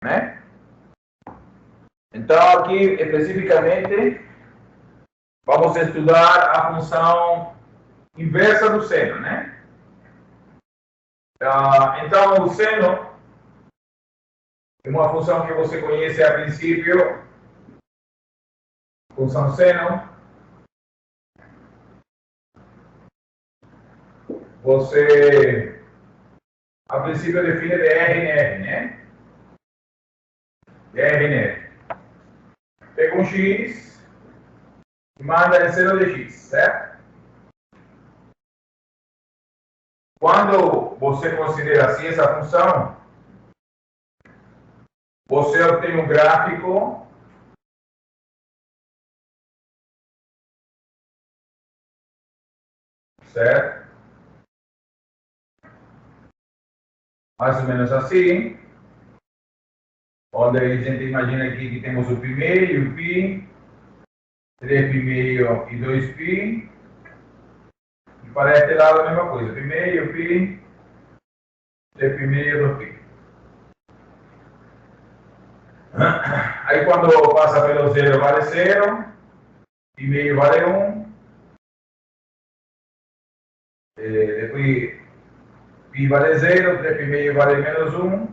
né? Então, aqui, especificamente, vamos estudar a função inversa do seno, né? Então, o seno é uma função que você conhece a princípio, função seno. Você, a princípio, define de R em R, né? De R em R. Pega um X e manda em seno de X, certo? Quando você considera assim essa função, você obtém um gráfico certo? Mais ou menos assim, onde a gente imagina aqui que temos o π meio, o π, 3π meio e 2π, e para este lado a mesma coisa, π meio, π, 3π meio e 2π. Aí quando passa pelo zero vale 0, π meio vale 1, depois π vale 0, 3π meio vale menos 1,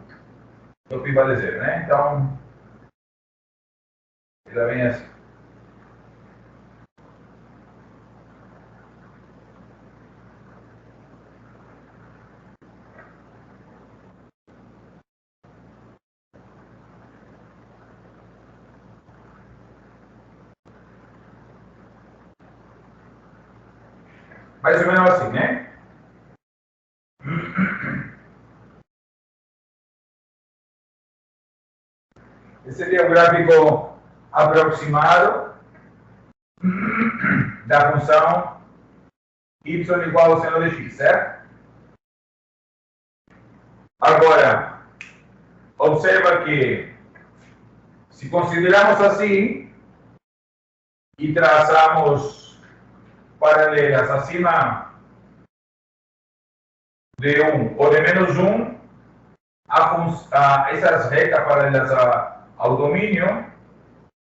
2π vale 0, né? Então, ela vem assim. Mais ou menos assim, né? Esse seria o gráfico aproximado da função y igual ao seno de x, certo? Agora, observa que, se considerarmos assim e traçamos paralelas acima de 1 ou de menos 1, essas retas paralelas ao domínio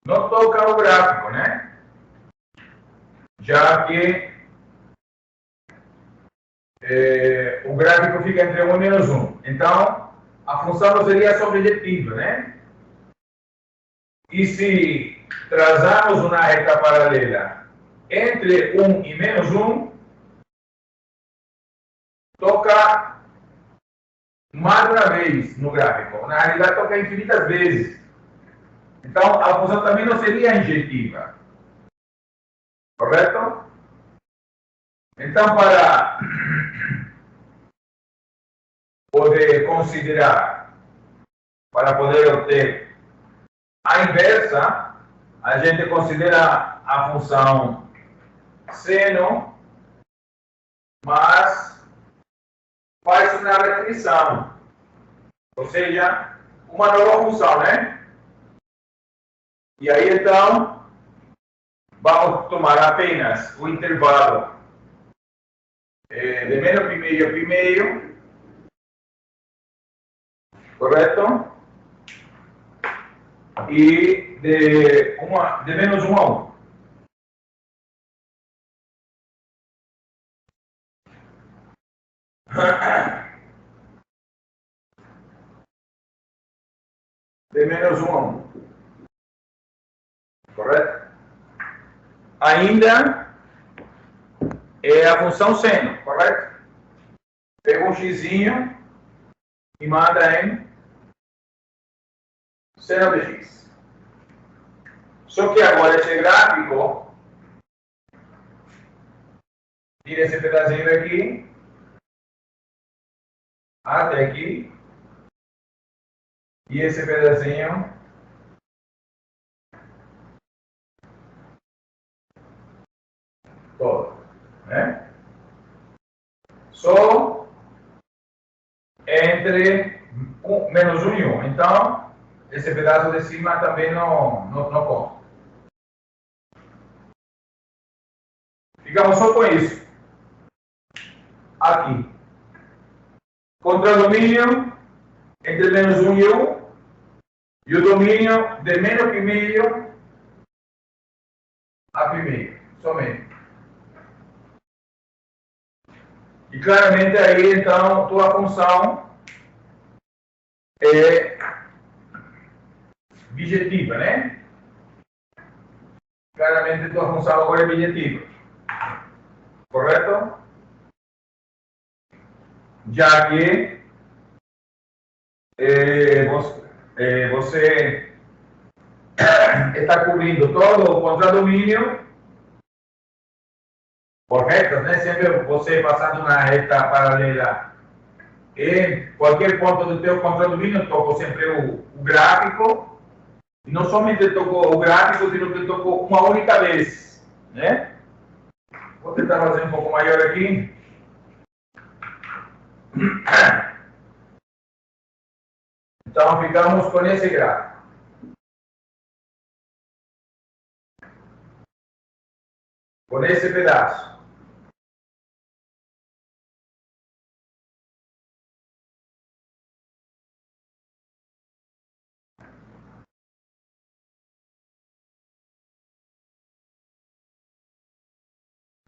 não tocam o gráfico, né? Já que o gráfico fica entre 1 e menos 1. Então, a função não seria sobrejetiva, né? E se traçarmos uma reta paralela entre 1 e menos 1, toca mais uma vez no gráfico. Na realidade, toca infinitas vezes. Então, a função também não seria injetiva. Correto? Então, para poder considerar, para poder obter a inversa, a gente considera a função seno, mas faz uma restrição, ou seja, uma nova função, né? E aí, então, vamos tomar apenas o intervalo de menos π meio a π meio, correto? E de menos 1 a 1. De menos 1 a 1. Correto? Ainda é a função seno, correto? Pega um xzinho e manda em seno de x. Só que agora esse gráfico tira esse pedacinho aqui até aqui e esse pedacinho todo, né? Só entre menos 1 e 1. Então, esse pedaço de cima também não conta. Ficamos só com isso. Aqui. Contra o domínio entre menos 1 e 1, E o domínio de menos pi meio a pi meio, somente. E claramente aí, então, tua função é bijetiva, né? Claramente tua função agora é bijetiva. Correto? Já que você está cobrindo todo o contradomínio por retas, né? Sempre você passando na reta paralela em qualquer ponto do teu contradomínio, tocou sempre o gráfico, e não somente tocou o gráfico, sino que tocou uma única vez, né? Vou tentar fazer um pouco maior aqui. Então, ficamos com esse gráfico. Com esse pedaço.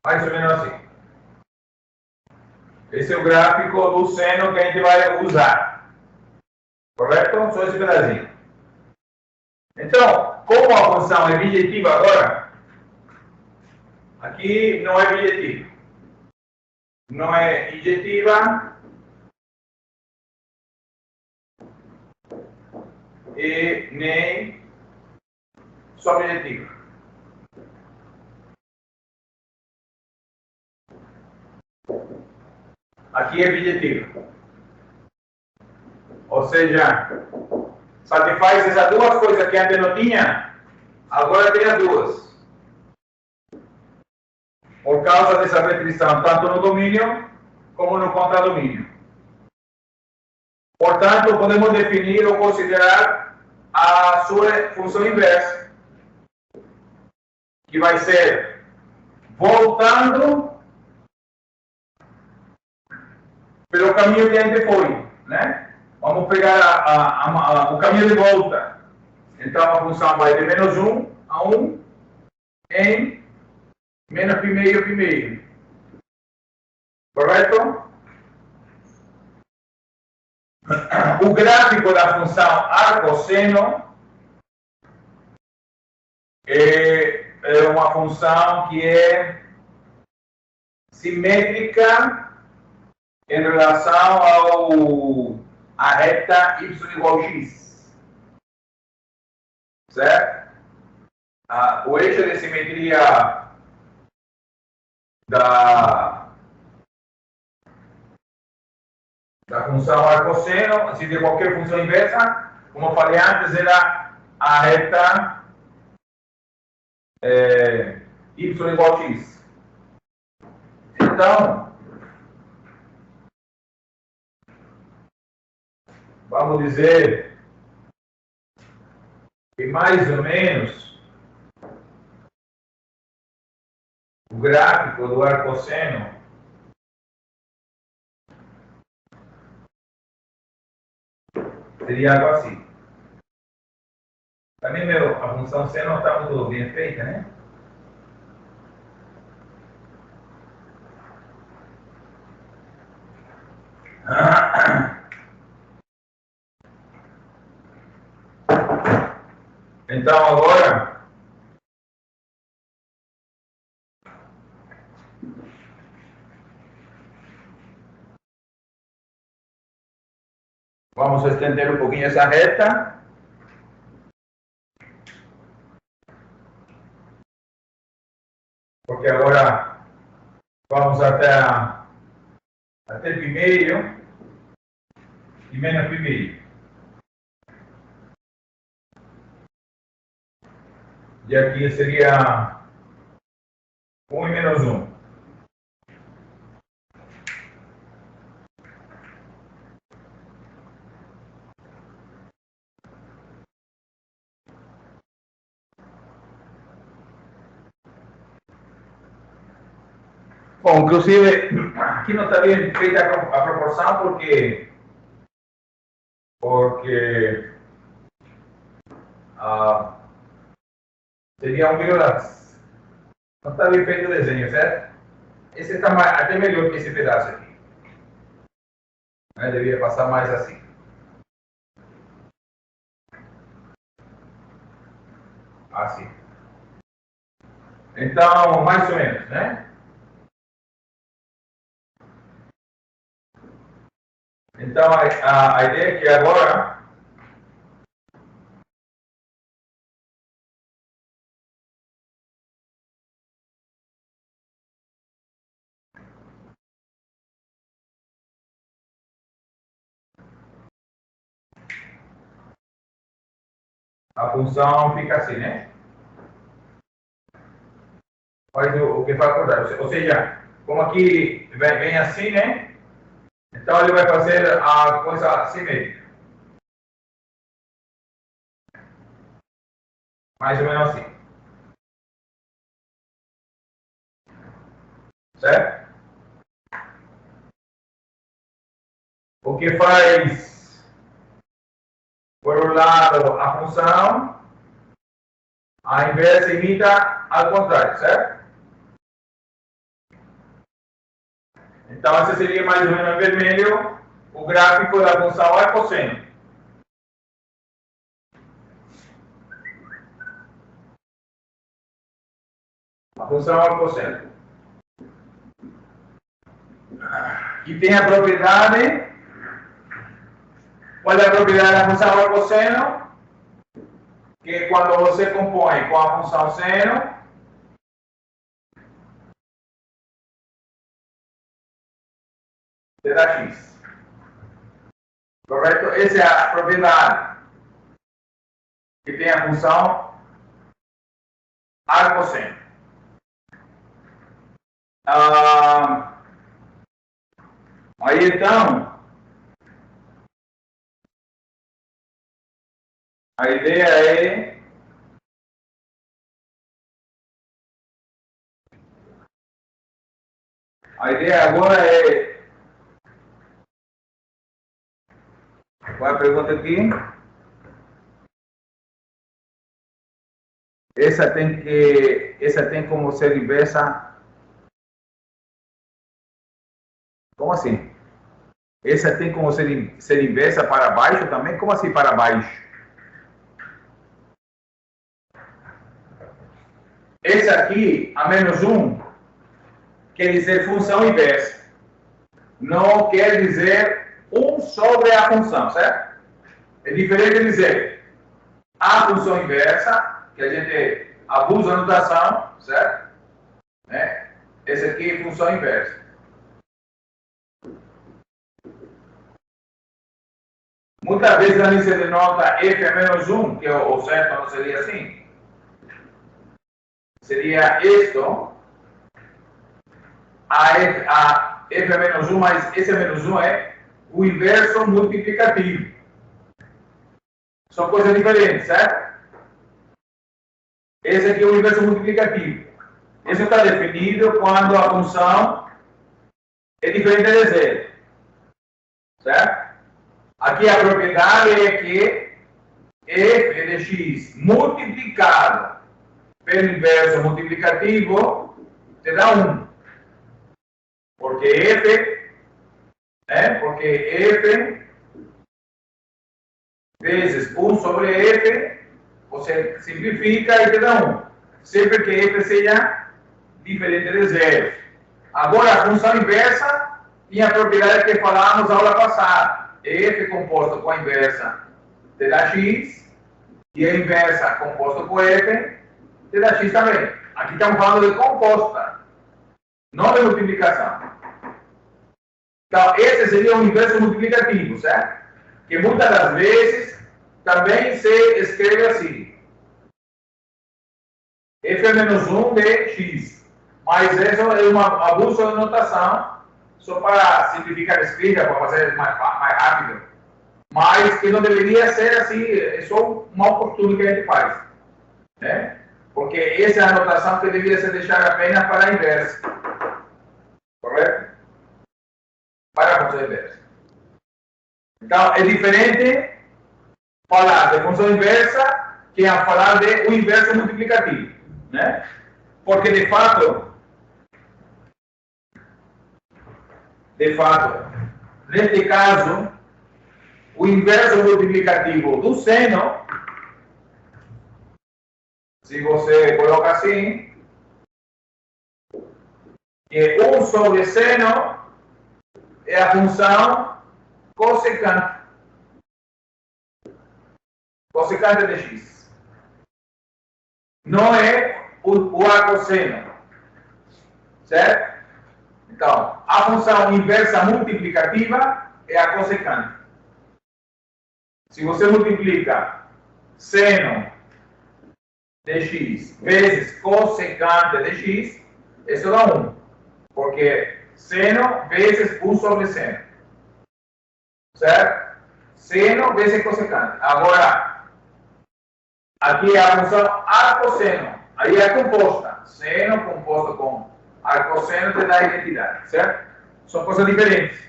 Mais ou menos assim. Esse é o gráfico do seno que a gente vai usar. Correto? Só esse pedacinho. Então, como a função é bijetiva agora, aqui não é bijetiva. Não é injetiva e nem subjetiva. Aqui é bijetiva. Ou seja, satisfaz essas duas coisas que antes não tinha, agora tem as duas. Por causa dessa restrição, tanto no domínio como no contradomínio. Portanto, podemos definir ou considerar a sua função inversa, que vai ser voltando pelo caminho que a gente foi, né? Vamos pegar o caminho de volta. Então, a função vai de menos 1 a 1 em menos pi meio. Correto? O gráfico da função arcosseno é uma função que é simétrica em relação à reta y igual a x. Certo? O eixo de simetria da função arcosseno, assim, de qualquer função inversa, como eu falei antes, era a reta y igual a x. Então, vamos dizer que mais ou menos o gráfico do arcosseno seria algo assim. Também a função seno não está muito bem feita, né? Então, agora, vamos estender um pouquinho essa reta. Porque agora vamos até pi meio e menos pi meio. E aqui seria 1 e menos 1. Bom, inclusive, aqui não está bem feita a proporção porque seria 1,2. Não está bem feito o desenho, certo? Esse está até melhor que esse pedaço aqui. Deveria passar mais assim. Assim. Então, mais ou menos, né? Então, a ideia é que agora a função fica assim, né? Faz o que vai acordar. Ou seja, como aqui vem assim, né? Então ele vai fazer a coisa simétrica. Mais ou menos assim. Certo? O que faz, por um lado, a função, a inversa imita ao contrário, certo? Então, esse seria mais ou menos em vermelho o gráfico da função é cosseno. A função é cosseno. E tem a propriedade. Qual é a propriedade da função é cosseno? Que quando você compõe com a função seno, te dá x. Correto? Essa é a propriedade que tem a função arcosseno. Aí então, a ideia é agora é, qual é a pergunta aqui? Essa tem como ser inversa. Como assim? Essa tem como ser inversa para baixo também? Como assim para baixo? Esse aqui, a menos 1, quer dizer função inversa. Não quer dizer 1 sobre a função, certo? É diferente de dizer a função inversa, que a gente abusa a notação, certo? Né? Esse aqui é função inversa. Muitas vezes a gente denota f a menos 1, que é o certo não seria assim. Seria isto, a f a menos 1, mas esse a menos 1 é o inverso multiplicativo. São coisas diferentes, certo? Esse aqui é o inverso multiplicativo. Isso está definido quando a função é diferente de zero. Certo? Aqui a propriedade é que f de x multiplicado pelo inverso multiplicativo te dá 1. Porque f, né? Porque f vezes 1 sobre f, você simplifica e te dá 1. Sempre que f seja diferente de zero. Agora, a função inversa tinha a propriedade que falamos na aula passada. F composto com a inversa te dá x, e a inversa composto com f te dá x também. Aqui estamos falando de composta, não de multiplicação. Então, esse seria o inverso multiplicativo, certo? Que muitas das vezes também se escreve assim. F é menos 1 de x. Mas isso é um abuso de notação, só para simplificar a escrita, para fazer mais rápido. Mas que não deveria ser assim, é só um mau costume que a gente faz. Né? Porque essa é a notação que deveria ser deixada apenas para a inversa. Correto? Para a função inversa. Então, é diferente falar de função inversa que é falar de o inverso multiplicativo, né? Porque de fato, neste caso, o inverso multiplicativo do seno, se você coloca assim, que 1 sobre seno é a função cossecante. Cossecante de x. Não é o arcosseno. Certo? Então, a função inversa multiplicativa é a cossecante. Se você multiplica seno de x vezes cossecante de x, isso dá 1. Porque seno vezes 1 sobre seno. Certo? Seno vezes cossecante. Agora, aqui é a função arcosseno. Aí é composta. Seno composto com arcosseno te dá a identidade. Certo? São coisas diferentes.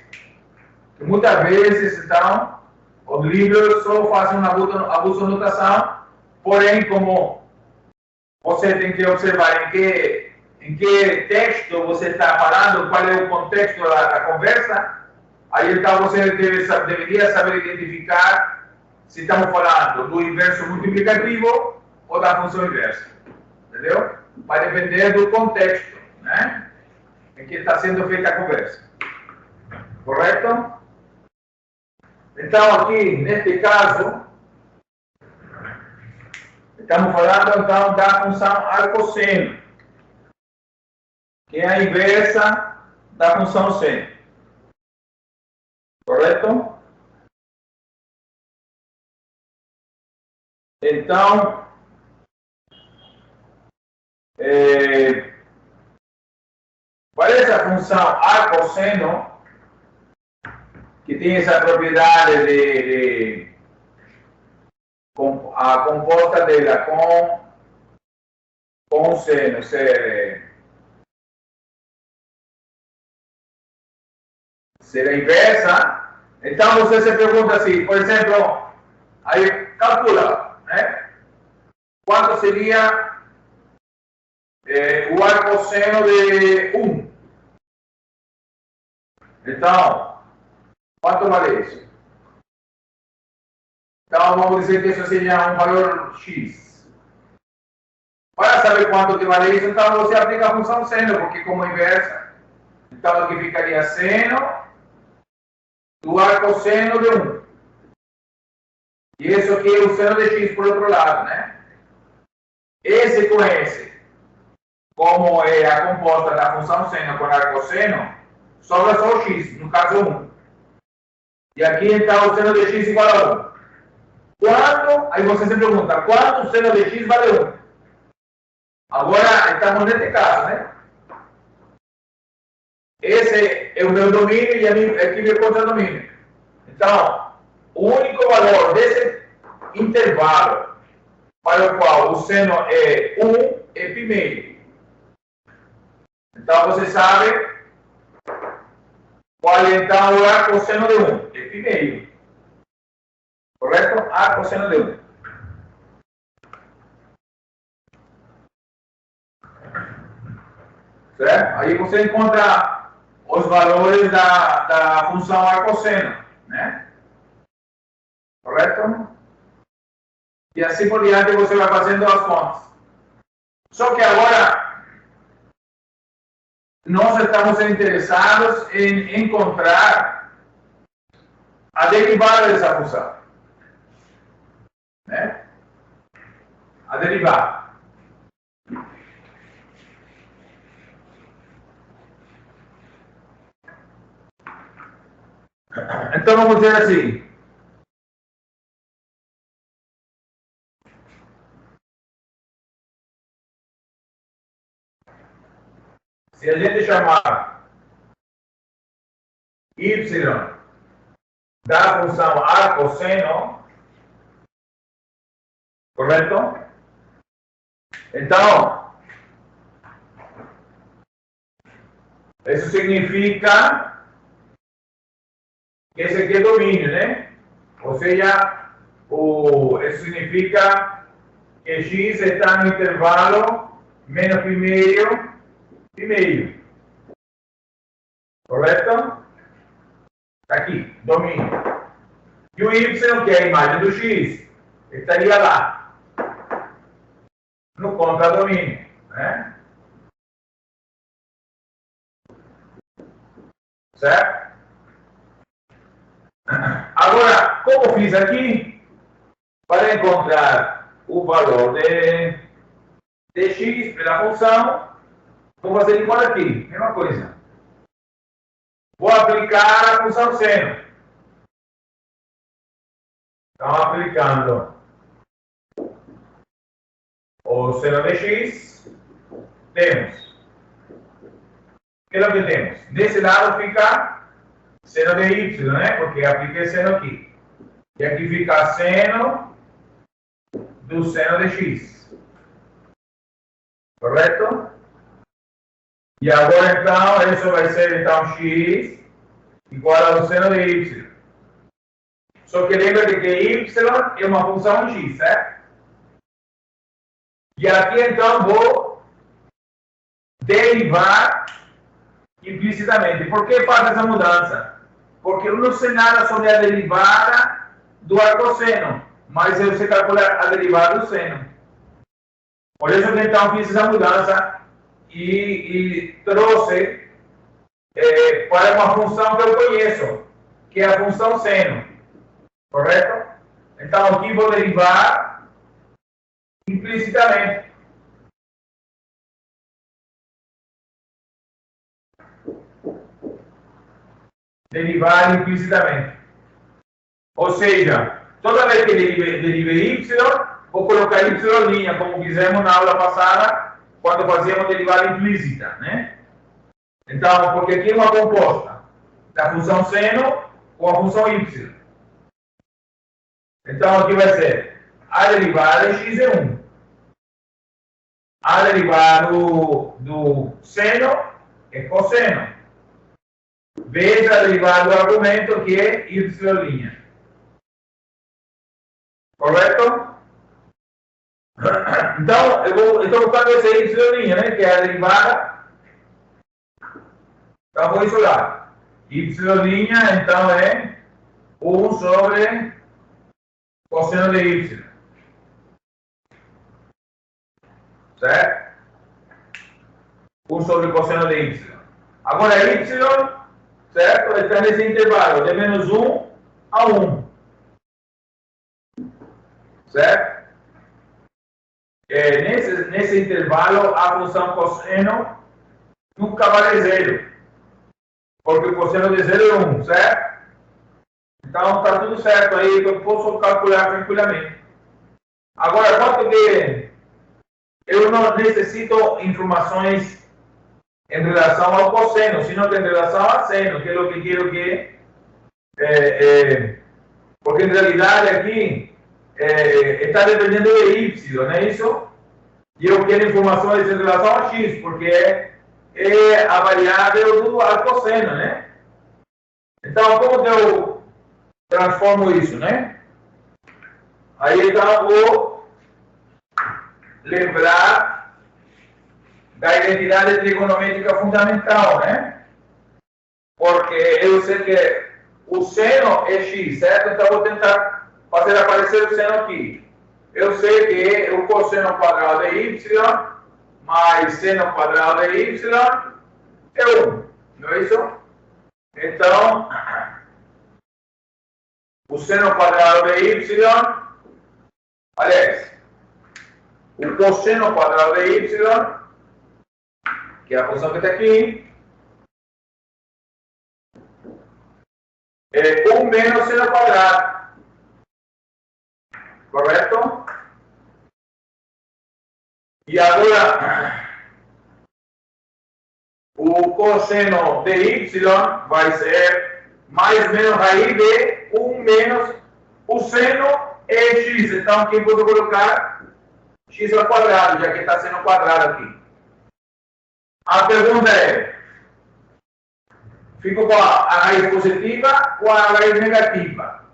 Que muitas vezes, então, os livros só fazem uma abuso de notação, porém, como você tem que observar em que texto você está falando, qual é o contexto da conversa, aí então você deveria saber identificar se estamos falando do inverso multiplicativo ou da função inversa. Entendeu? Vai depender do contexto, né, em que está sendo feita a conversa. Correto? Então, aqui, neste caso, estamos falando, então, da função arcosseno, que é a inversa da função seno. Correto? Então, qual é essa função arcosseno, que tem essa propriedade de a composta dela com seno ser a inversa? Então você se pergunta assim, por exemplo, aí calcula, né? Quanto seria o arcosseno de 1? Então, quanto vale isso? Então, vamos dizer que isso seria um valor x. Para saber quanto que vale isso, então você aplica a função seno, porque como inversa, então aqui ficaria seno do arcosseno de 1. E isso aqui é o seno de x por outro lado, né? Esse com esse, como é a composta da função seno com arcosseno, sobra só o x, no caso 1. E aqui então o seno de x igual a 1. Quanto? Aí você se pergunta, quanto o seno de x vale 1? Agora estamos neste caso, né? Esse é o meu domínio e aqui meu contradomínio. Então, o único valor desse intervalo para o qual o seno é 1 é π². Então, você sabe qual é então o arcosseno de 1? É π². Correto? Arcosseno de 1. Certo? Aí você encontra os valores da função arcosseno, né? Correto? E assim por diante você vai fazendo as contas. Só que agora nós estamos interessados em encontrar a derivada dessa função, né? A derivada. Então vamos dizer assim. Se a gente chamar y da função arcosseno, correto? Então, isso significa que esse aqui é domínio, né? Ou seja, isso significa que x está no intervalo menos π meio, π meio. Correto? Está aqui, domínio. E o y, que é a imagem do x, estaria lá, no contradomínio, né? Certo? Agora, como fiz aqui, para encontrar o valor de x pela função, vou fazer igual aqui, mesma coisa. Vou aplicar a função seno. Então, aplicando o seno de x, temos. O que é o que temos? Desse lado fica seno de y, né? Porque apliquei seno aqui. E aqui fica seno do seno de x. Correto? E agora, então, isso vai ser, então, x igual ao seno de y. Só que lembra de que y é uma função x, certo? E aqui, então, vou derivar implicitamente. Por que faz essa mudança? Porque eu não sei nada sobre a derivada do arcosseno, mas eu sei calcular a derivada do seno. Por isso que, então, fiz essa mudança e trouxe para uma função que eu conheço, que é a função seno. Correto? Então, aqui vou derivar implicitamente. Derivar implicitamente. Ou seja, toda vez que derive y, vou colocar y', como fizemos na aula passada, quando fazíamos derivada implícita, né? Então, porque aqui é uma composta da função seno com a função y. Então, aqui vai ser a derivada de x é 1. A derivada do seno é cosseno. Vezes a derivada do argumento, que é y'. Correto? Então, eu estou colocando esse y', né? Que é a derivada. Então, vou isolar. Y', então, é 1 sobre cosseno de y. Certo? 1 sobre cosseno de y. Agora, y, certo? Está nesse intervalo de menos 1 a 1. Certo? Nesse intervalo, a função cosseno nunca vale 0. Porque o cosseno de 0 é 1, certo? Então, está tudo certo aí, eu posso calcular tranquilamente. Agora, quanto que eu não necessito informações em relação ao cosseno, sino que em relação a seno, que é o que quero que... porque, em realidade, aqui está dependendo de y, não é isso? E eu quero informações em relação a x, porque é a variável do arcosseno, né? Então, como que eu transformo isso, né? Aí, então, vou lembrar da identidade trigonométrica fundamental, né? Porque eu sei que o seno é x, certo? Então, vou tentar fazer aparecer o seno aqui. Eu sei que o cosseno quadrado de y mais seno quadrado de y é 1, não é isso? Então, o seno quadrado de y, aliás, o cosseno quadrado de y, que é a função que está aqui, é 1 menos seno quadrado. Correto? E agora, o cosseno de y vai ser mais menos raiz de 1 menos o seno é x. Então, aqui eu vou colocar x ao quadrado, já que está sendo quadrado aqui. A pergunta é, fico com a raiz positiva ou a raiz negativa?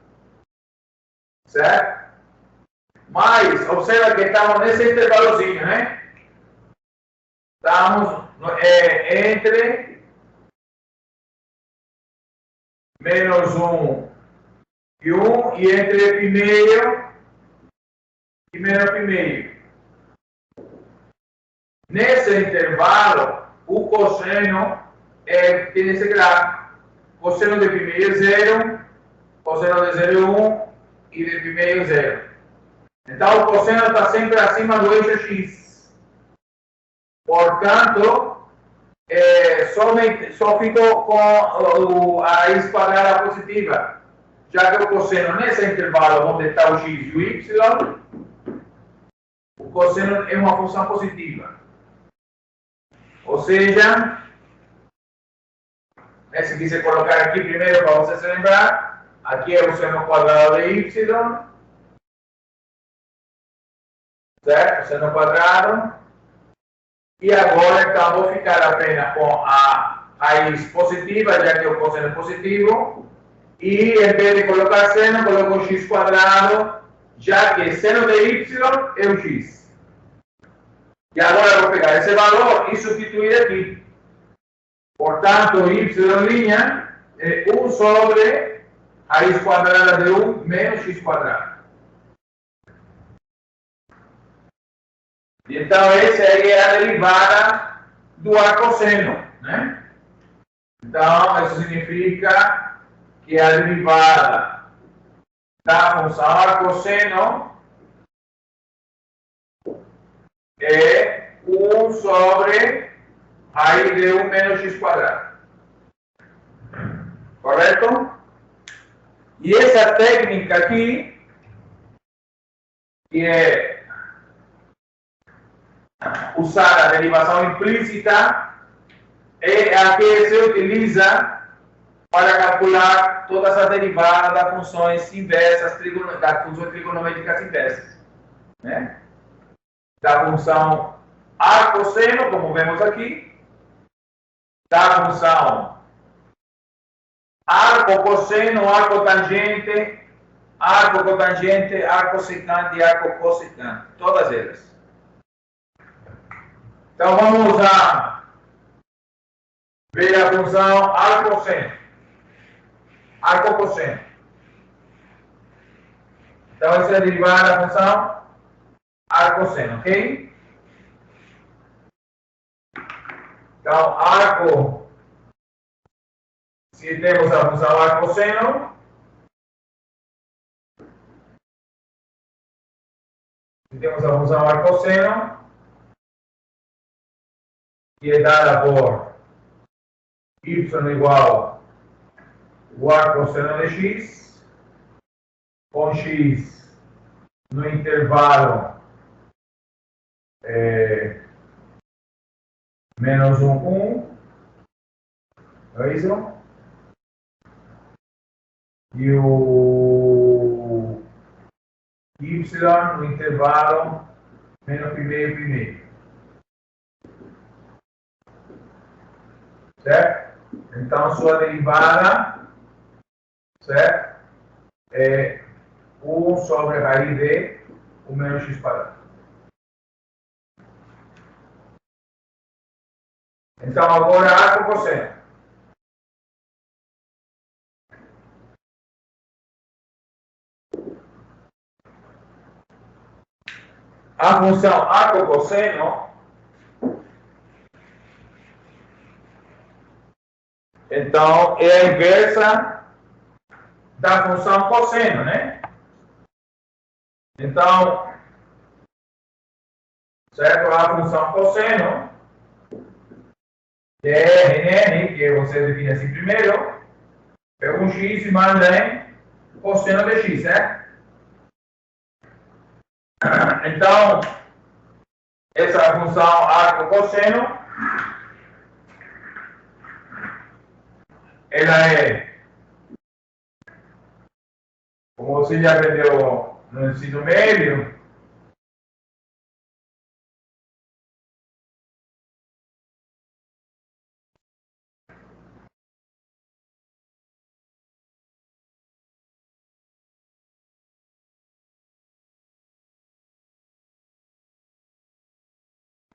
Certo? Mas, observa que estamos nesse intervalozinho, né? Estamos entre menos 1 e 1 e entre π meio e menos π meio. Nesse intervalo, o cosseno tem esse gráfico. Cosseno de π meio é 0, cosseno de 0 é 1 e de π meio é 0. Então, o cosseno está sempre acima do eixo x. Portanto, só ficou com a raiz quadrada positiva, já que o cosseno nesse intervalo onde está o x e o y, o cosseno é uma função positiva. Ou seja, se quiser colocar aqui primeiro para você se lembrar, aqui é o seno quadrado de y, certo? Seno quadrado. E agora, então, vou ficar apenas com a raiz positiva, já que o cosseno é positivo. E, em vez de colocar seno, coloco x quadrado, já que seno de y é o x. E agora, vou pegar esse valor e substituir aqui. Portanto, y' é 1 sobre raiz quadrada de 1 menos x quadrado. Então, essa aí é a derivada do arcosseno, né? Então, isso significa que a derivada da função arcosseno é 1 sobre raiz de 1 menos x quadrado. Correto? E essa técnica aqui, que é usar a derivação implícita, é a que se utiliza para calcular todas as derivadas das funções inversas, das funções trigonométricas inversas, né? Da função arcosseno, como vemos aqui, da função arco-cosseno, arco-tangente, arco-cotangente, arco-secante e arco-cossecante, todas elas. Então, vamos ver a função arcosseno. Arco-cosseno. Então, essa é a derivada da função arcosseno, ok? Então, arco, se temos a função arcosseno, que é dada por y igual o arcosseno de x, com x no intervalo menos 1, 1, é isso? E o y no intervalo menos π meio, π meio. Certo? Então, sua derivada, certo? É 1 sobre raiz de 1 menos x quadrado. Então, agora, arco-cosseno. A função arco-cosseno, então, é a inversa da função cosseno, né? Então, certo? A função cosseno, que é Rn, que você define assim primeiro, é um x e manda em cosseno de x, certo? Então, essa função arco-cosseno, ela é, como você já aprendeu no ensino médio,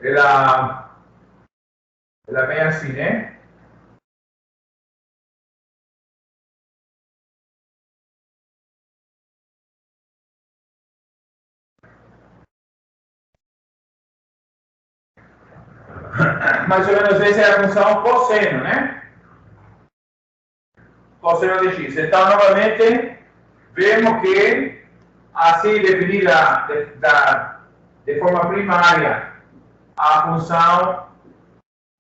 ela vem assim, né? Mais ou menos essa é a função cosseno, né? Cosseno de x. Então, novamente, vemos que, assim definida de forma primária, a função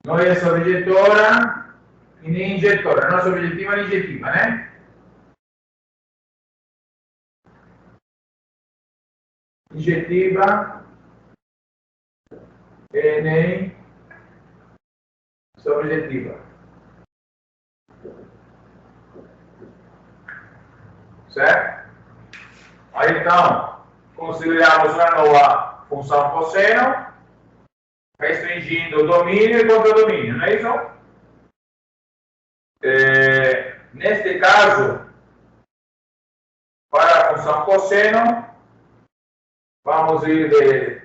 não é sobrejetora e nem injetora, não é sobrejetiva nem injetiva, né? Injetiva e nem sobrejetiva. Certo? Aí então, consideramos uma nova função cosseno, restringindo domínio e contradomínio, não é isso? Neste caso, para a função cosseno, vamos ir de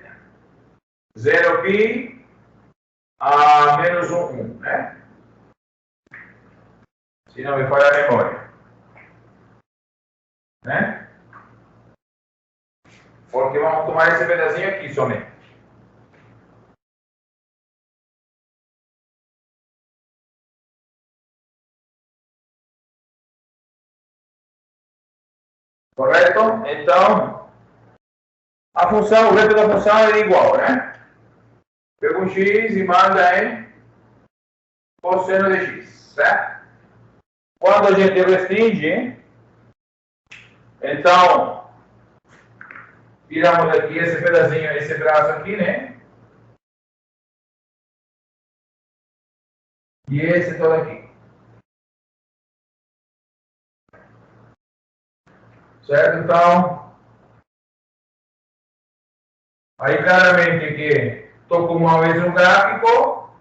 0π a menos 1, né? Se não me falha a memória. Né? Porque vamos tomar esse pedacinho aqui somente. Correto? Então, a função, o resto da função é igual, né? Pega um x e manda em cosseno de x, certo? Quando a gente restringe, então, tiramos aqui esse pedacinho, esse braço aqui, né? E esse todo aqui. Certo? Então, aí claramente que estou com uma vez um gráfico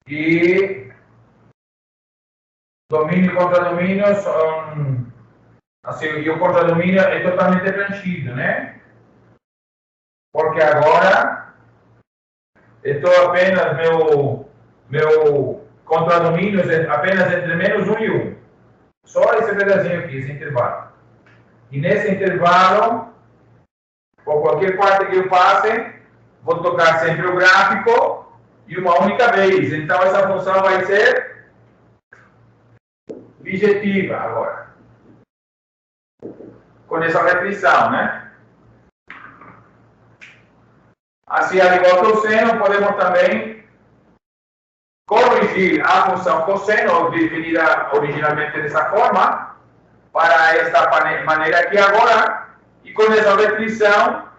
e domínio e contradomínio são, assim, e o contradomínio é totalmente preenchido, né? Porque agora estou apenas, meu contradomínio é apenas entre menos 1 e 1. Só esse pedacinho aqui, esse intervalo. E nesse intervalo, por qualquer parte que eu passe, vou tocar sempre o gráfico e uma única vez. Então, essa função vai ser bijetiva agora. Com essa restrição, né? Assim, al igual que o seno, podemos também corrigir a função cosseno, definida originalmente dessa forma, para esta maneira aqui agora, e com essa restrição,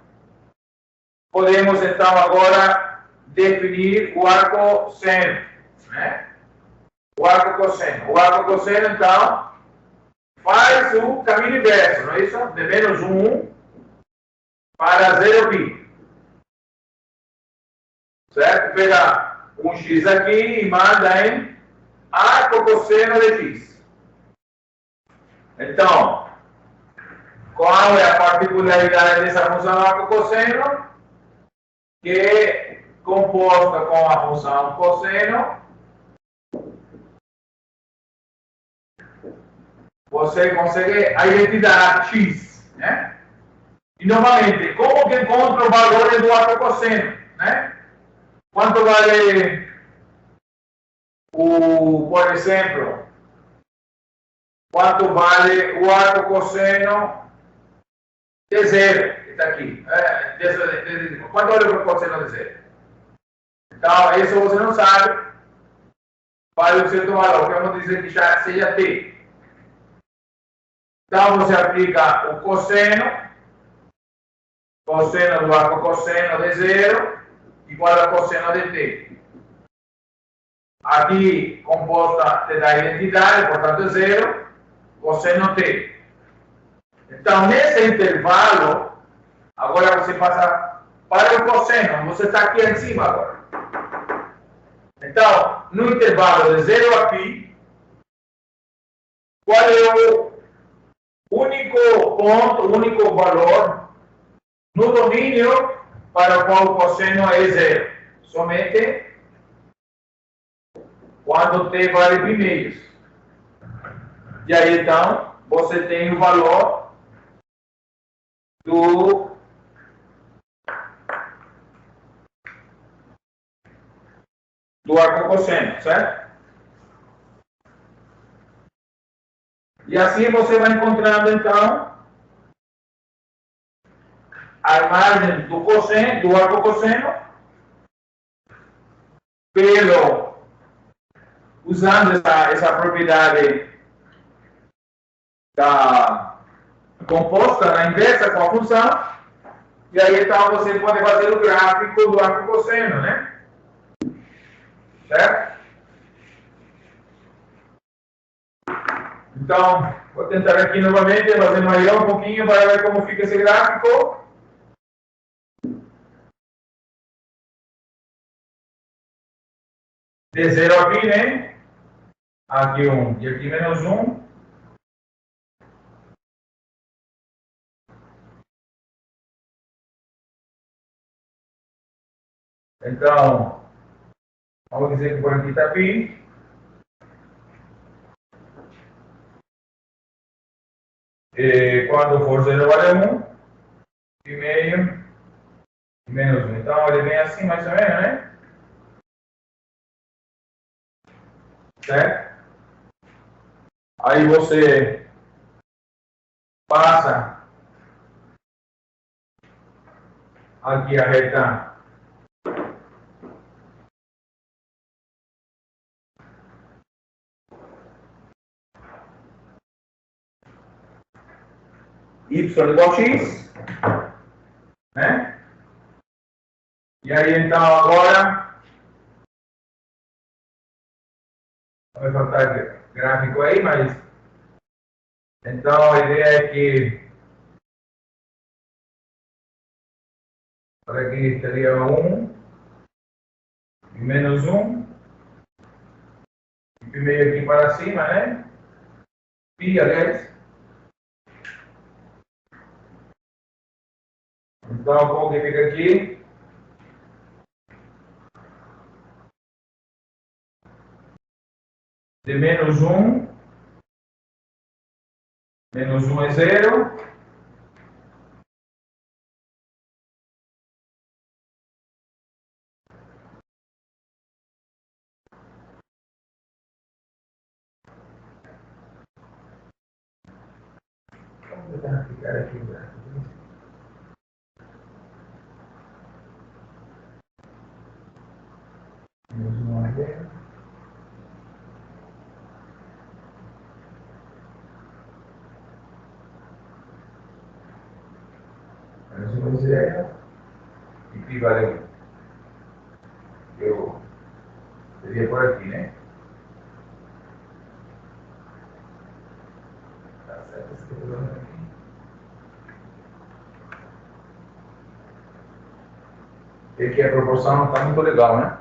podemos então agora definir o arco seno, né? O arco cosseno. O arco cosseno, então, faz o caminho inverso, não é isso? De menos 1 para 0π. Certo? Pega um x aqui e manda em arco cosseno de x. Então, qual é a particularidade dessa função arco cosseno? Que é composta com a função cosseno, você consegue a identidade x, né? E novamente, como que encontra o valor do arco cosseno, né? Quanto vale por exemplo, quanto vale o arco cosseno de zero? Está aqui. Quanto vale o cosseno de zero? Então, isso você não sabe. Vale um certo valor, que vamos dizer que já seja t. Então, você aplica o cosseno do arco cosseno de zero igual a cosseno de t. Aqui, composta te dá identidade, portanto, zero, cosseno t. Então, nesse intervalo, agora você passa para o cosseno, você está aqui em cima agora. Então, no intervalo de 0 a π, qual é o único ponto, o único valor no domínio para o qual o cosseno é zero. Somente quando t vale pi meios. E aí, então, você tem o valor do arco cosseno, certo? E assim você vai encontrando, então, a imagem do cosseno, do arco cosseno, usando essa propriedade da composta na inversa com a função. E aí, então, você pode fazer o gráfico do arco cosseno, né? Certo? Então, vou tentar aqui novamente fazer maior um pouquinho para ver como fica esse gráfico. De 0 a pi, né? Aqui 1 e aqui menos 1. Então, vamos dizer que por aqui está pi. E quando for 0 vale 1, pi meio e menos 1. Então, ele vem assim mais ou menos, né? Certo? Aí você passa aqui a reta y igual a x, né? E aí, então, agora, vai faltar gráfico aí, mas, então, a ideia é que, por aqui estaria 1 e menos 1, e meio aqui para cima, né? Pi, aliás. Então, como que fica aqui? De menos 1 é 0. Vamos tentar ficar aqui o gráfico. Menos 1 é 0. Menos 1 é 0. E pi vale 1. Eu seria por aqui, né? Tá certo, esse aqui. E aqui a proporção não está muito legal, né?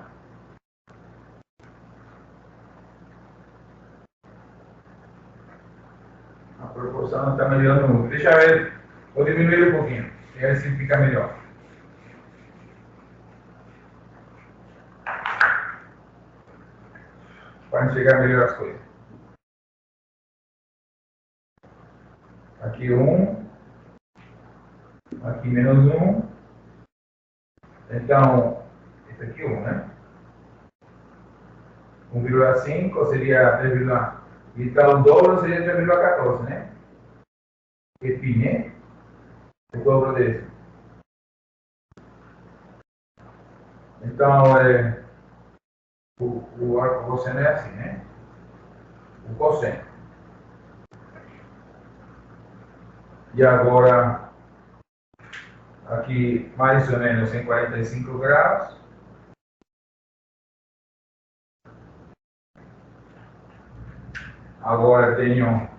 A proporção não está melhorando muito. Deixa eu ver, vou diminuir um pouquinho, e ver se fica melhor. Para enxergar melhor as coisas. Aqui 1, aqui menos 1. Então, esse aqui 1, né? 1,5 seria 3, então o dobro seria 3,14, né? E pi, né? O dobro desse. Então, o arco cosseno é assim, né? O cosseno. E agora, aqui mais ou menos em 45 graus. Agora tenho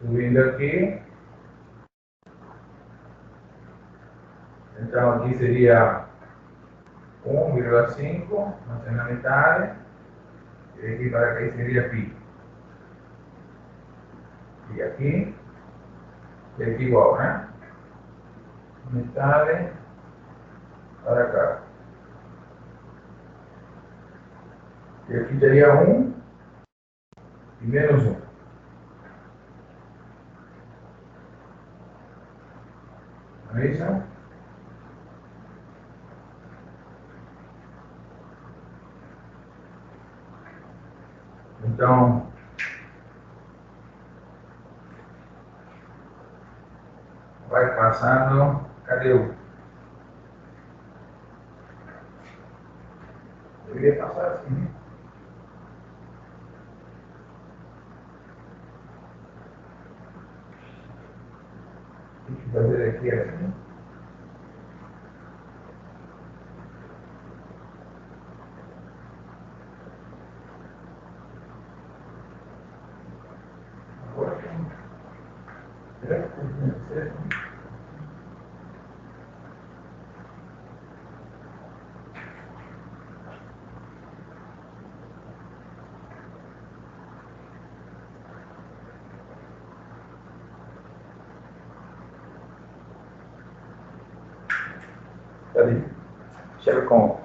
subindo aqui. Então aqui seria 1,5, mas na metade. E aqui para cá seria pi. E aqui igual, né? metade para cá. E aqui teria 1 e menos 1. Não é isso? Então, vai passando. Cadê o? Deveria passar assim, né? Tem que fazer aqui assim. Agora tem. Será que está certo? Ali. Deixa eu ver como.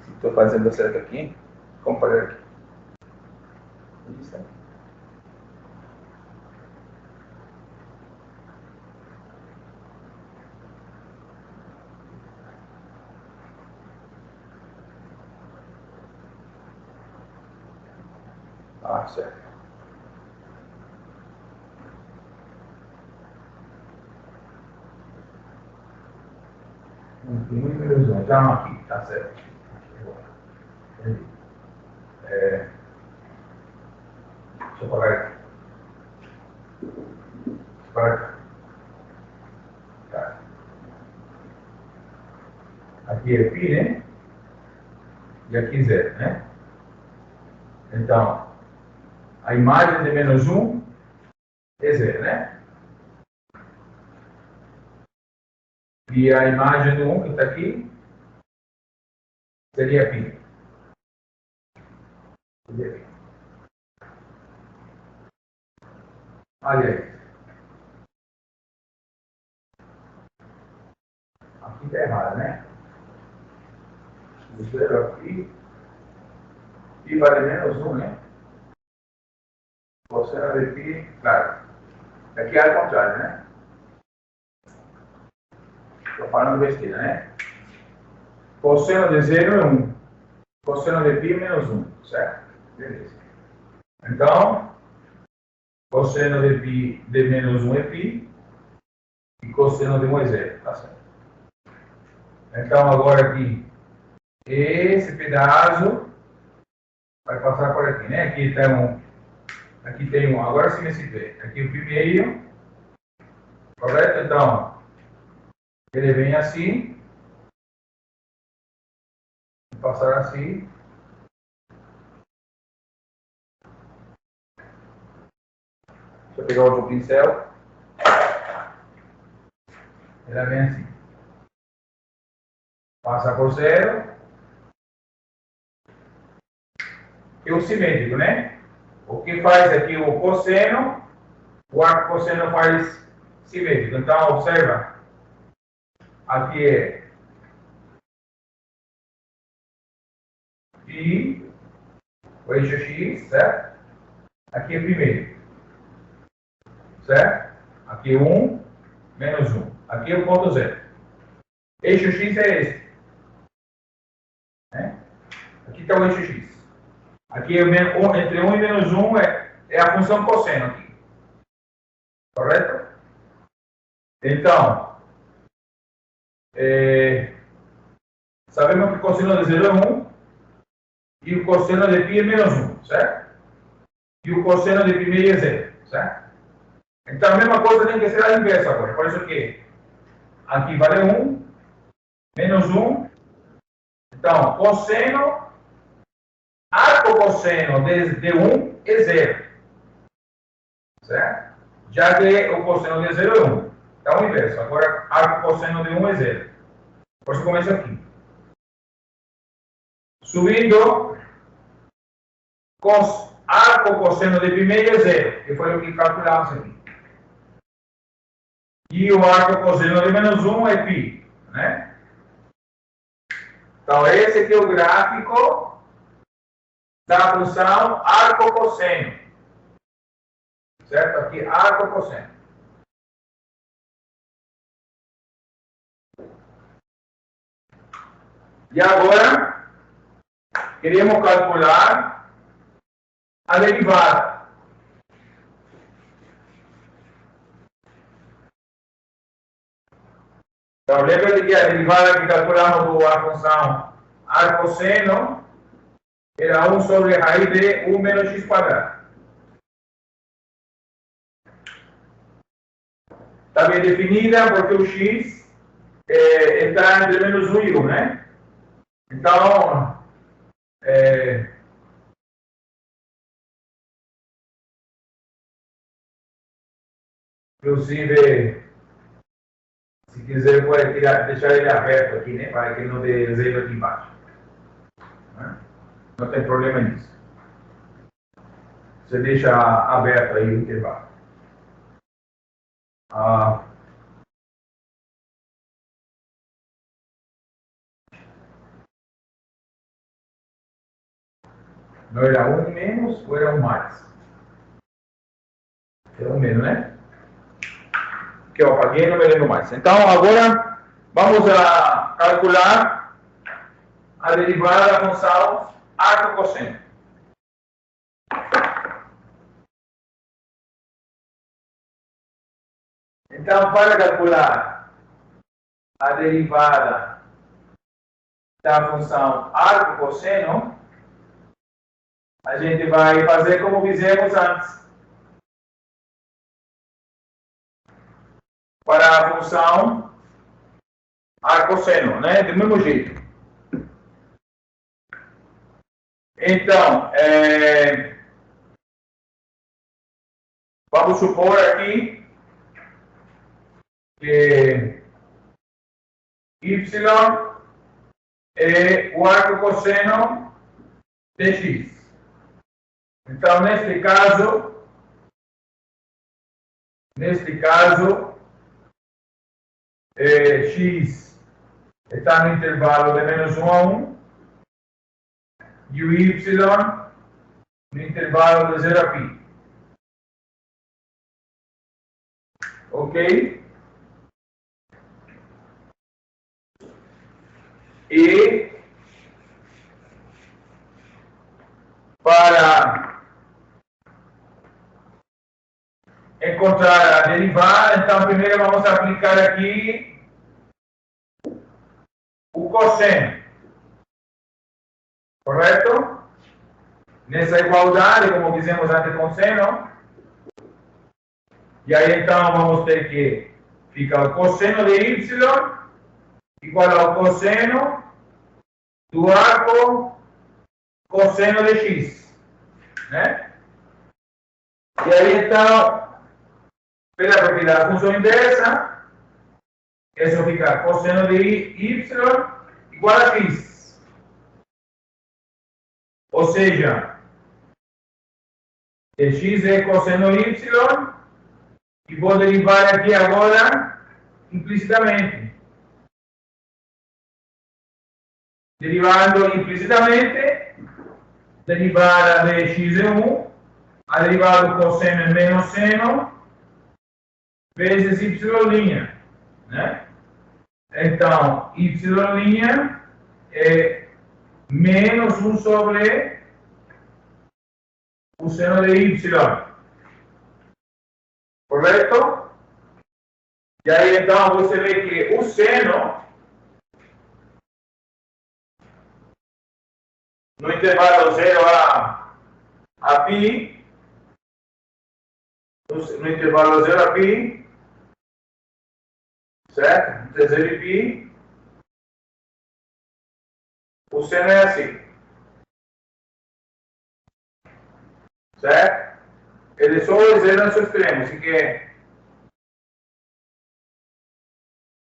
Se estou fazendo certo aqui, comparar aqui. Isso aí. Ah, certo. Menos 1. Então, aqui, tá certo. Deixa eu pagar aqui. Para cá. Tá. Aqui é π, né? E aqui 0, né? Então, a imagem de menos 1 é 0, né? E a imagem do 1 que está aqui seria π. Seria π. Olha aí. Aqui está errado, né? O 0 aqui. Π vale menos 1, né? Cosseno de π, claro. Aqui é ao contrário, né? Estou falando besteira, né? Cosseno de 0 é 1. Cosseno de π é menos 1, certo? Beleza. Então, cosseno de π de menos 1 é π e cosseno de 1 é 0, tá certo? Então, agora aqui, esse pedaço vai passar por aqui, né? Aqui tem um, agora sim esse vê. Aqui o primeiro, correto? Então, ele vem assim, passar assim. Deixa eu pegar outro pincel. Ele vem assim. Passa por 0. E o simétrico, né? O que faz aqui o cosseno, o arco cosseno faz simétrico. Então, observa. Aqui é π, o eixo x, certo? Aqui é primeiro, certo? Aqui é 1, menos 1. Aqui é o ponto 0. Eixo x é este. Né? Aqui está o eixo x. Aqui é entre 1 e menos 1 é a função cosseno aqui. Correto? Então, sabemos que o cosseno de 0 é 1 e o cosseno de π é menos 1, certo? E o cosseno de primeiro é 0, certo? Então, a mesma coisa tem que ser a inversa agora. Por isso que aqui vale 1, menos 1. Então, cosseno, arco cosseno de 1 é 0, certo? Já que o cosseno de 0 é 1. Então, o inverso. Agora, arco cosseno de 1 é 0. Por isso começa aqui. Subindo, arco cosseno de primeiro é 0, que foi o que calculamos aqui. E o arco cosseno de menos 1 é π, né? Então, esse aqui é o gráfico da função arco cosseno. Certo? Aqui, arco cosseno. E agora, queremos calcular a derivada. Então, lembra que a derivada que calculamos da função arcosseno era 1 sobre a raiz de 1 menos x quadrado. Está bem definida porque o x está entre menos 1 e 1, né? Então, inclusive, se quiser, pode deixar ele aberto aqui, né? Para que não dê zero aqui embaixo. Não tem problema nisso. Você deixa aberto aí o intervalo. Não era 1 menos ou era 1 mais? Era 1 menos, né? Que eu apaguei e não me lembro mais. Então, agora, vamos a calcular a derivada da função arco cosseno. Então, para calcular a derivada da função arco cosseno, a gente vai fazer como fizemos antes. Para a função arcosseno, né? Do mesmo jeito. Então, vamos supor aqui que y é o arco cosseno de x. Então, neste caso, x está no intervalo de menos 1 a 1 e o y no intervalo de 0 a π. Ok? E para encontrar a derivada, então primeiro vamos aplicar aqui o cosseno. Correto? Nessa igualdade, como fizemos antes com seno. E aí então vamos ter que fica o cosseno de y igual ao cosseno do arco cosseno de x, né? E aí então, pela propriedade da função inversa, isso fica cosseno de y igual a x. Ou seja, x é cosseno y, e vou derivar aqui agora implicitamente. Derivando implicitamente, derivada de x é 1, a derivada do cosseno é menos seno, vezes y', né? Então, y' é menos 1 sobre o seno de y. Correto? E aí, então, você vê que o seno, no intervalo 0 a π, no intervalo 0 a π, certo? Entre 0 e π, o seno é assim. Certo? Ele só é 0 no seu extremo, assim que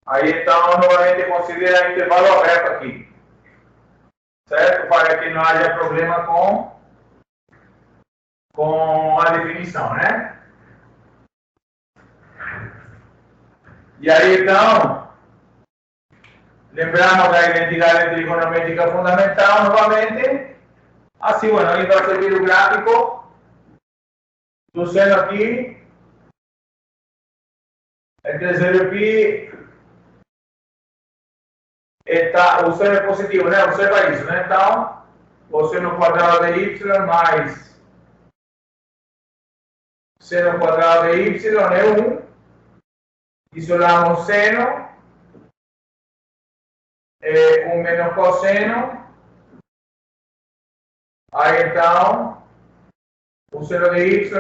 aí então novamente considera intervalo aberto aqui. Certo? Para que não haja problema com a definição, né? E aí, então, lembramos da identidade trigonométrica fundamental novamente. Assim, bueno, aí vai servir o gráfico do seno aqui, entre 0 e π, o seno é positivo, né? Observa isso, né? Então, o seno quadrado de y mais seno quadrado de y é 1. Isolamos seno, é 1 menos cosseno. Aí, então, o seno de y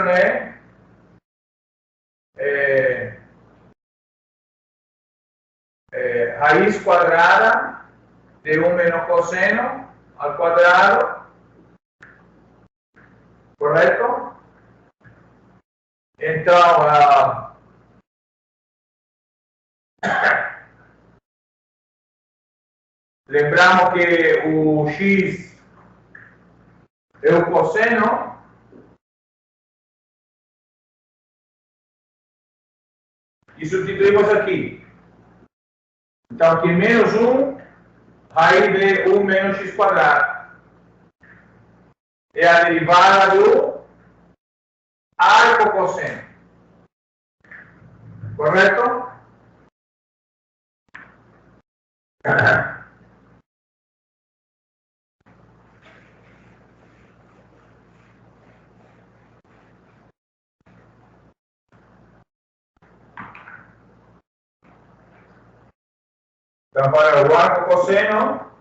é raiz quadrada de 1 menos cosseno al quadrado, correto? Então, lembramos que o x é o cosseno, e substituímos aqui. Então, aqui menos 1, raiz de 1 menos x quadrado. É a derivada do arco cosseno. Correto? Então, para o arco cosseno,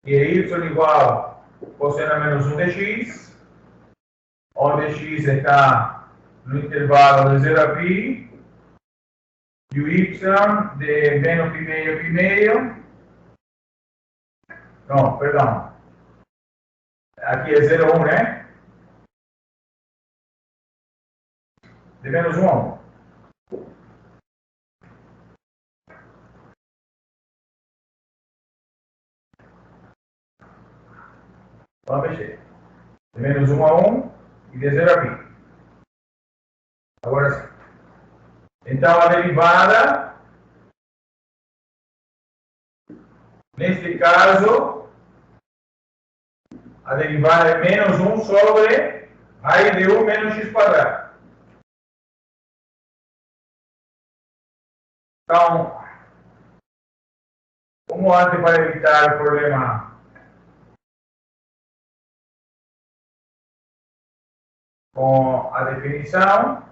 que é y igual cosseno menos 1 de x, onde x está no intervalo de 0 a π, e o y de menos π meio a π meio. Não, perdão. Aqui é 0 a 1, né? De menos 1 a 1. Vamos mexer. De menos 1 a 1 e de 0 a π. Agora sim. Então, a derivada, neste caso, a derivada é menos 1 sobre raiz de 1 menos x quadrado. Então, como antes, para evitar o problema com a definição,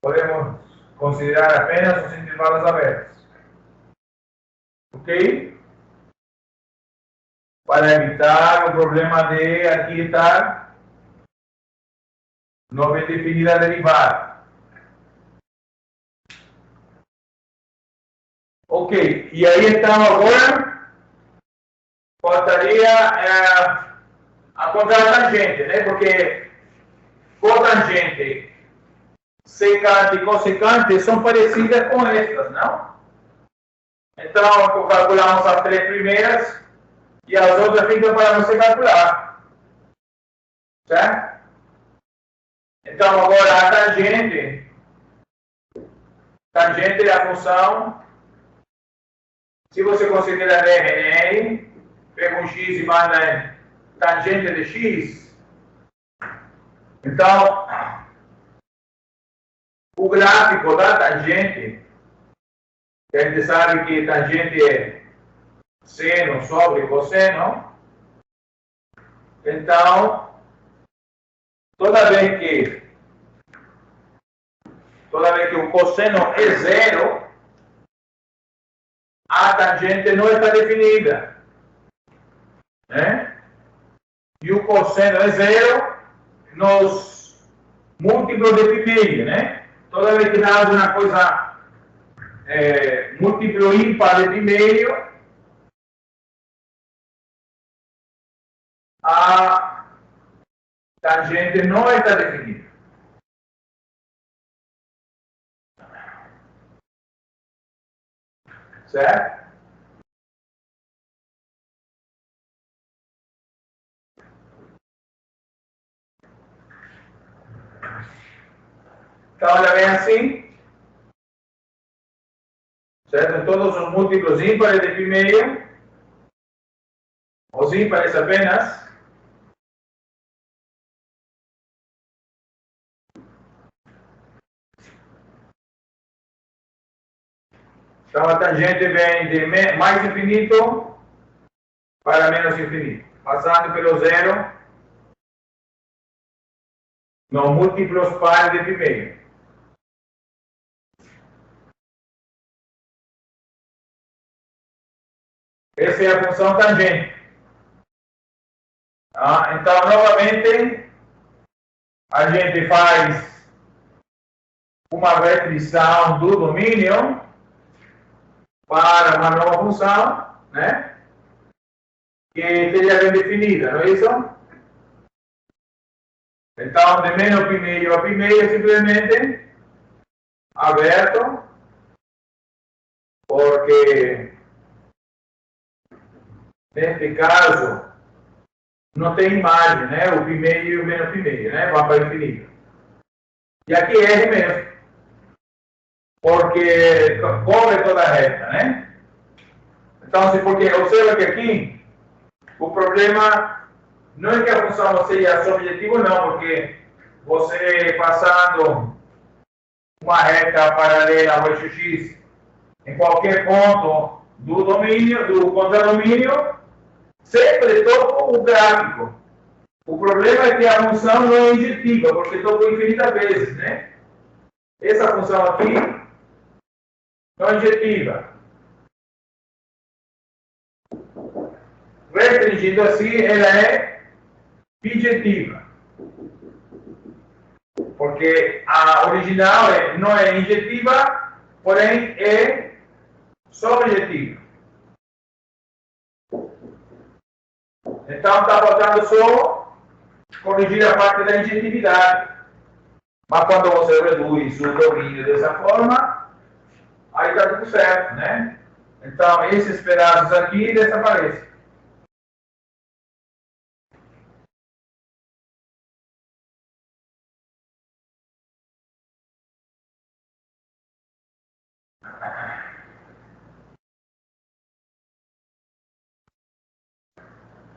podemos considerar apenas os intervalos abertos. Ok? Para evitar o problema de aqui estar não bem definida a derivada. Ok, e aí então agora faltaria encontrar a tangente, né? Porque cotangente, secante e cossecante são parecidas com estas, não? Então calculamos as três primeiras e as outras ficam para você calcular. Certo? Então agora a tangente é a função. Se você considera RN, pega um x e manda tangente de x, então o gráfico da tangente, que a gente sabe que tangente é seno sobre cosseno, então toda vez que o cosseno é zero, a tangente não está definida, né? E o cosseno é zero nos múltiplos de π meio, né? Toda vez que dá alguma coisa múltiplo ímpar de π meio, a tangente não está definida. Certo? Então, olha bem assim. Certo? Todos os múltiplos ímpares de π meio. Os ímpares apenas. Então, a tangente vem de mais infinito para menos infinito, passando pelo zero nos múltiplos pares de π meio. Essa é a função tangente. Então, novamente, a gente faz uma restrição do domínio para uma nova função, né? Que seria bem definida, não é isso? Então, de menos π meio a π meio é simplesmente aberto, porque neste caso não tem imagem, né? O π meio e o menos π meio, né? Vão para o infinito. E aqui é R mesmo, porque cobre toda a reta, né? Então, porque observa que aqui o problema não é que a função seja só objetivo, não, porque você passando uma reta paralela ao eixo x em qualquer ponto do domínio, do contradomínio, sempre toca o gráfico. O problema é que a função não é injetiva, porque tocou infinitas vezes, né? Essa função aqui não é injetiva. Restringindo assim, ela é bijetiva. Porque a original não é injetiva, porém é sobrejetiva. Então está faltando só corrigir a parte da injetividade. Mas quando você reduz o domínio dessa forma, aí está tudo certo, né? Então esses pedaços aqui desaparecem.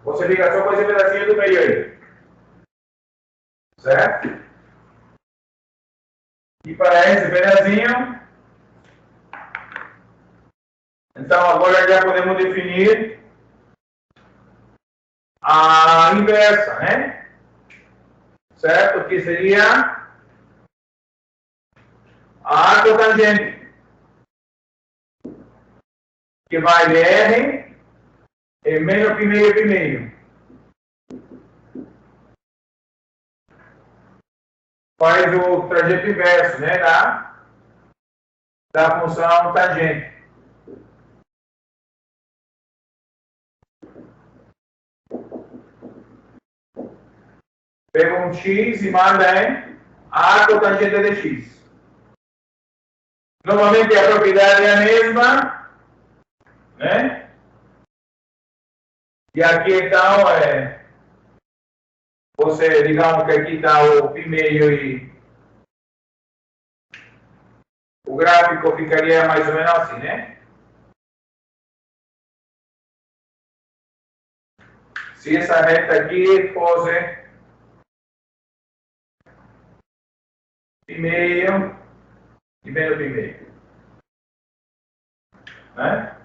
Você fica só com esse pedacinho do meio aí. Certo? E para esse pedacinho, então agora já podemos definir a inversa, né? Certo? Que seria a arcotangente, que vai de R em menos π meio π meio. Faz o trajeto inverso, né? Da função tangente. Pega um x e manda em a cotangente de x. Normalmente a propriedade é a mesma, né? E aqui então você, digamos que aqui está o π meio e o gráfico ficaria mais ou menos assim, né? Se essa reta aqui fosse π meio e menos π meio, né?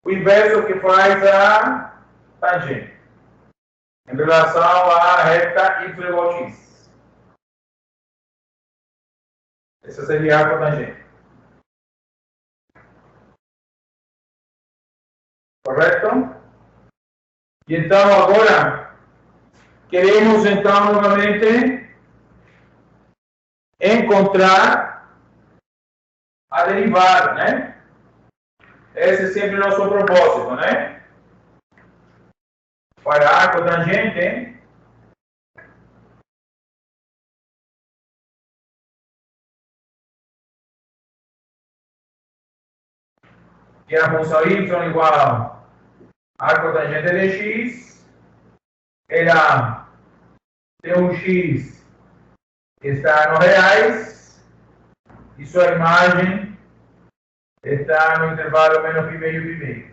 O inverso que faz a tangente em relação à reta y igual a x. Essa seria a cotangente. Correto? E então agora queremos então novamente encontrar a derivada, né? Esse é sempre o nosso propósito, né? Para a cotangente, que a função y igual a cotangente de x, ela tem um x está nos reais e sua imagem está no intervalo menos π meio π meio.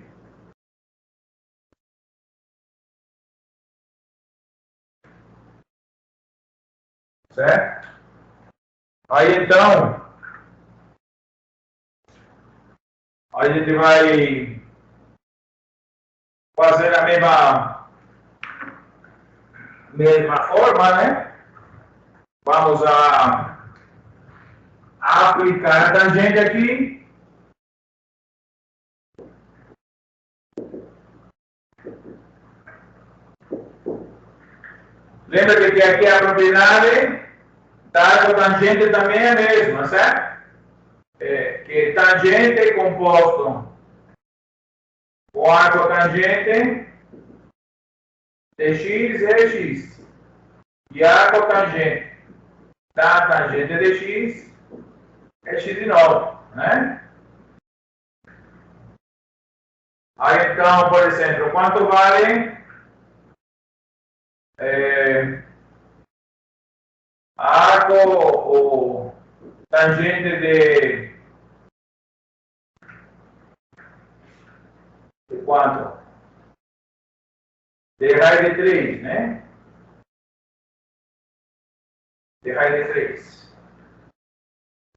Certo? Aí então, a gente vai fazer a mesma forma, né? Vamos a aplicar a tangente aqui. Lembra que aqui a propriedade da cotangente também é a mesma, certo? Que tangente é composto com a cotangente de x é x. E a cotangente da tangente de x é x de novo, né? Aí então, por exemplo, quanto vale a o tangente de quanto? De raiz de 3, né? De raiz de 3.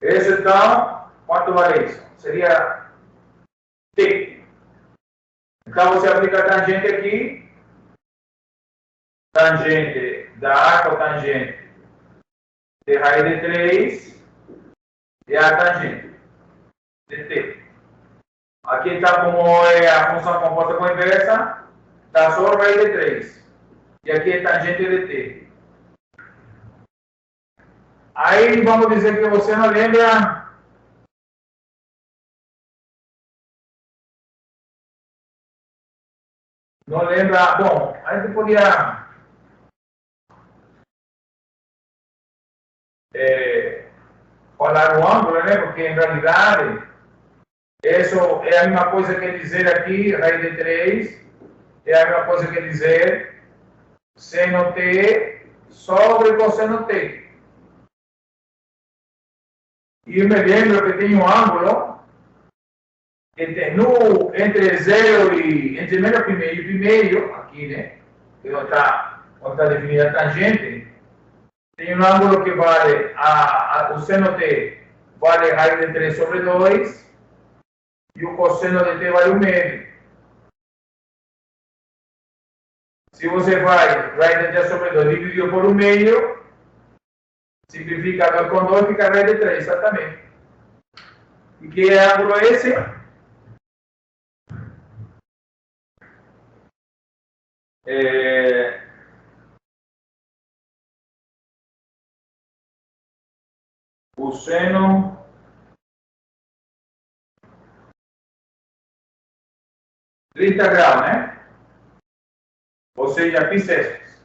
Esse então, quanto vale isso? Seria t. Então você aplica a tangente aqui, tangente da cotangente de raiz de 3 e a tangente de t. Aqui está como é a função composta com inversa, está só raiz de 3. E aqui é tangente de t. Aí vamos dizer que você não lembra. Não lembra. Bom, a gente podia falar o ângulo, né? Porque em realidade isso é a mesma coisa que dizer aqui, raiz de 3, é a mesma coisa que dizer seno t sobre cosseno t. E eu me lembro que tem um ângulo entre 0 e entre menos π meio e π meio, aqui, né? Que não está definida a tangente. Tem um ângulo que vale, o seno t vale raiz de 3 sobre 2 e o cosseno de t vale 1 meio. Se você faz raiz de 3 sobre 2 dividido por 1 meio, simplifica 2 com 2, fica raiz de 3, exatamente. E que ângulo é esse? O seno de 30 graus, né? Ou seja, π sextos.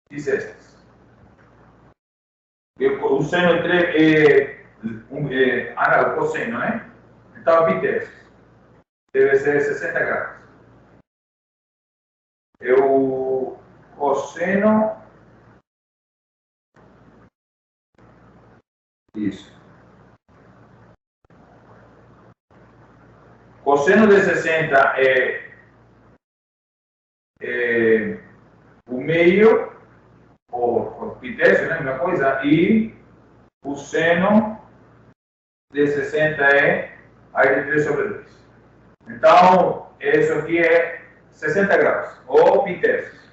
π sextos. O seno o cosseno, né? Então, π terços. Deve ser 60 graus. É o cosseno. Isso. Cosseno de 60 é o meio, ou π terços, né? Mesma coisa. E o seno de 60 é raiz de 3 sobre 2. Então, isso aqui é 60 graus, ou π terços.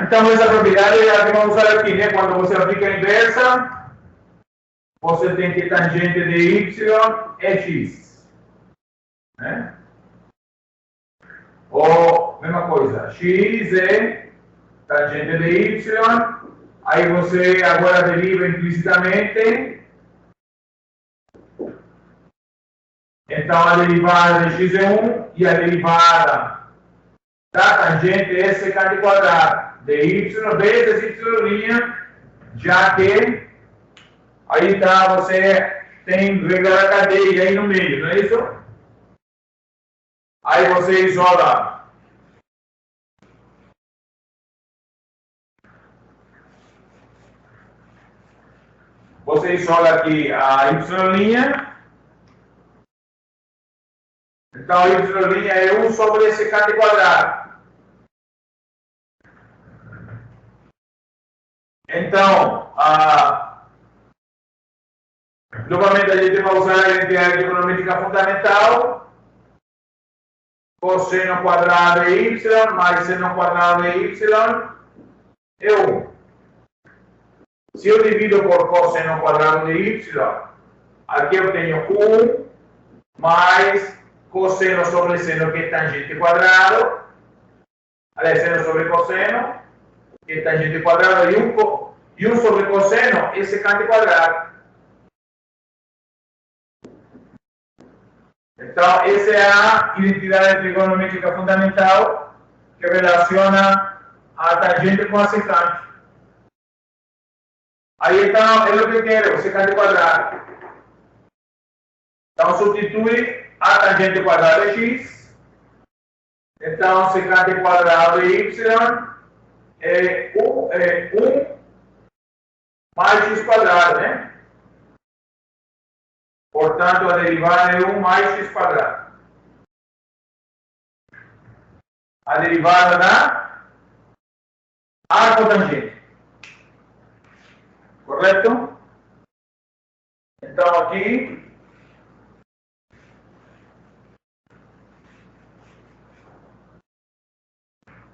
Então, essa propriedade é a que vamos usar aqui, né? Quando você aplica a inversa, você tem que tangente de y é x. Né? Ou, mesma coisa, x é tangente de y, aí você agora deriva implicitamente. Então, a derivada de x é 1 e a derivada da tangente é secante quadrado de y vezes y', já que aí está você tem regra da cadeia aí no meio, não é isso? Aí você isola aqui a y'. Então, a y' é 1 sobre secante quadrado. Então, novamente a gente vai usar a identidade trigonométrica fundamental. Cosseno quadrado de y mais seno quadrado de y é 1. Se eu divido por cosseno quadrado de y, aqui eu tenho 1 mais cosseno sobre seno, que é tangente quadrado. Aliás, seno sobre cosseno, que é tangente quadrado, e 1 sobre cosseno é secante quadrado. Então, essa é a identidade trigonométrica fundamental que relaciona a tangente com a secante. Aí, então, é o que eu quero, o secante quadrado. Então, substitui a tangente quadrada de x. Então, secante quadrado de y é 1 mais x quadrado, né? Portanto, a derivada é 1 mais x quadrado. A derivada da arcotangente. Correto? Então, aqui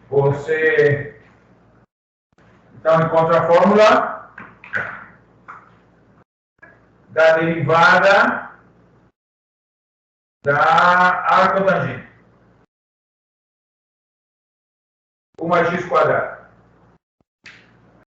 você então encontra a fórmula da derivada da arcotangente. 1 mais x quadrado.